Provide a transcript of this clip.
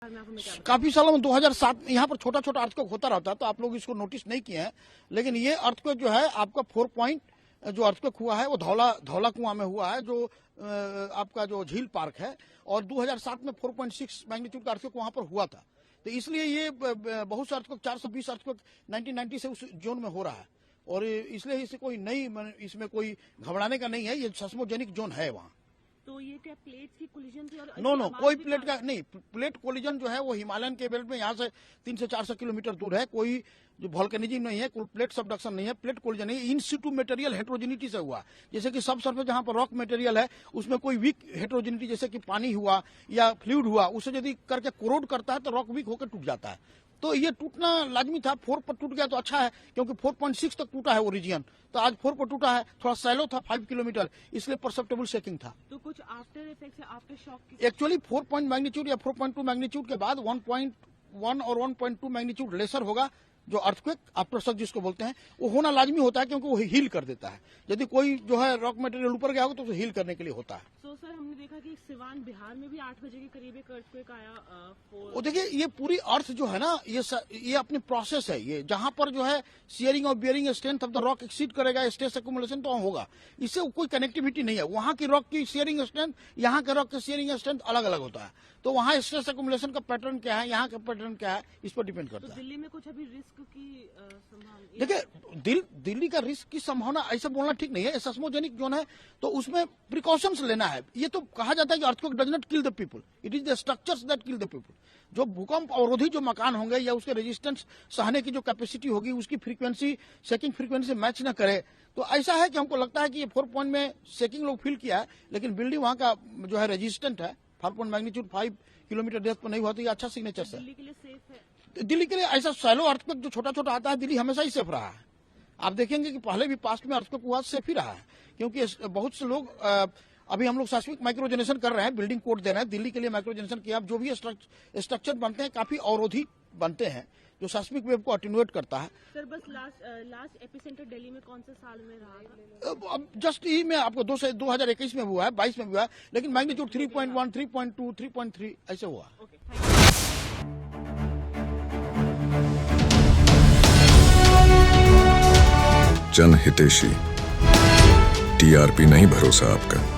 काफी सालों में 2007 में यहाँ पर छोटा छोटा अर्थक्वेक होता रहता है, तो आप लोग इसको नोटिस नहीं किए हैं। लेकिन ये अर्थक्वेक जो है आपका 4 पॉइंट जो अर्थक्वेक हुआ है वो धौला कुआं में हुआ है, जो आपका जो झील पार्क है, और 2007 में 4.6 मैग्नीट्यूड का अर्थक्वेक वहां पर हुआ था। तो इसलिए ये बहुत से अर्थक्वेक 420 अर्थक्वेक 1990 से उस जोन में हो रहा है, और इसलिए इसे कोई नई इसमें कोई घबराने का नहीं है। ये सेस्मोजेनिक जोन है वहाँ। तो ये क्या प्लेट की कोलिजन थी? और नो कोई प्लेट का नहीं। प्लेट कोलिजन जो है वो हिमालयन के बेल्ट में यहाँ से 300 से 400 किलोमीटर दूर है। कोई जो वोल्केनिज्म नहीं है, कोई प्लेट सबडक्शन नहीं है, प्लेट कोलिजन नहीं है। इन सिटू मटेरियल हेट्रोजेनिटी से हुआ, जैसे कि सब सरफेस जहाँ पर रॉक मटेरियल है उसमें कोई वीक हेट्रोजेनिटी, जैसे कि पानी हुआ या फ्लूइड हुआ, उसे यदि करके कोरोड करता है तो रॉक वीक होकर टूट जाता है। तो ये टूटना लाजमी था। 4 पर टूट गया तो अच्छा है, क्योंकि 4.6 तक टूटा है वो रीजन, तो आज 4 पर टूटा है। थोड़ा सैलो था 5 किलोमीटर, इसलिए परसेप्टेबल शेकिंग था। तो कुछ after effects, after shock? Actually 4 point magnitude या 4.2 मैग्नीट्यूड के बाद 1.1 और 1.2 मैग्नीट्यूड लेसर होगा, जो अर्थक्वेक आफ्टर शॉक जिसको बोलते हैं, वो होना लाजमी होता है, क्योंकि वो हील कर देता है। यदि कोई जो है रॉक मटेरियल ऊपर गया होगा तो उसे हील करने के लिए होता है। तो सर हमने देखा कि सिवान बिहार में भी 8 बजे के करीब एक अर्थक्वेक आया। वो देखिए, ये पूरी अर्थ जो है ना, ये अपनी प्रोसेस है। ये जहां पर जो है शेयरिंग और bearing strength of the rock exceed करेगा स्ट्रेस एक्युमुलेशन, तो होगा। इससे कोई कनेक्टिविटी नहीं है। वहां की रॉक की शेयरिंग स्ट्रेंथ, यहाँ के रॉक की शेयरिंग स्ट्रेंथ अलग अलग होता है। तो वहाँ स्ट्रेस एक्युमुलेशन का पैटर्न क्या है, यहाँ का पैटर्न क्या है, इस पर डिपेंड करता है। दिल्ली में कुछ अभी रिस्क की देखिए, दिल्ली का रिस्क की संभावना ऐसा बोलना ठीक नहीं है। सेस्मोजेनिक जोन है तो उसमें प्रिकॉशंस लेना है। ये तो कहा जाता है कि earthquake does not kill the people, it is the structures that kill the people. जो भूकंप अवरोधी जो मकान होंगे या उसके रेजिस्टेंस सहने की जो कैपेसिटी होगी, उसकी फ्रीक्वेंसी शेकिंग फ्रीक्वेंसी मैच न करे, तो ऐसा है कि हमको लगता है कि ये 4 पॉइंट में शेकिंग लोग फील किया है, लेकिन बिल्डिंग वहां का जो है रेजिस्टेंट है। 4 पॉइंट मैग्नीट्यूड 5 किलोमीटर डेप्थ पर नहीं हुआ, तो ये अच्छा सिग्नेचर है। दिल्ली के लिए सेफ है? दिल्ली के लिए ऐसा सैलो अर्थक्वेक जो छोटा छोटा आता है, दिल्ली हमेशा ही सेफ रहा है। आप देखेंगे कि पहले भी पास्ट में अर्थक्वेक हुआ, सेफ ही रहा है, क्योंकि बहुत से लोग अभी हम लोग सेस्मिक माइक्रोजेनेशन कर रहे हैं, बिल्डिंग कोड दे रहे हैं। दिल्ली के लिए माइक्रोजेनेशन किया। जो भी स्ट्रक्चर बनते हैं काफी अवरोधी बनते हैं, जो सेस्मिक वेव को अटेन्युएट करता है। सर बस लास्ट एपिसेंटर दिल्ली में कौन से साल में रहा था? अब जस्ट ही में आपको 2021 में हुआ है, 22 में हुआ है, लेकिन मैग्नीट्यूड 3.1, 3.2, 3.3 ऐसे हुआ। जनहितैषी, टीआरपी नहीं भरोसा आपका।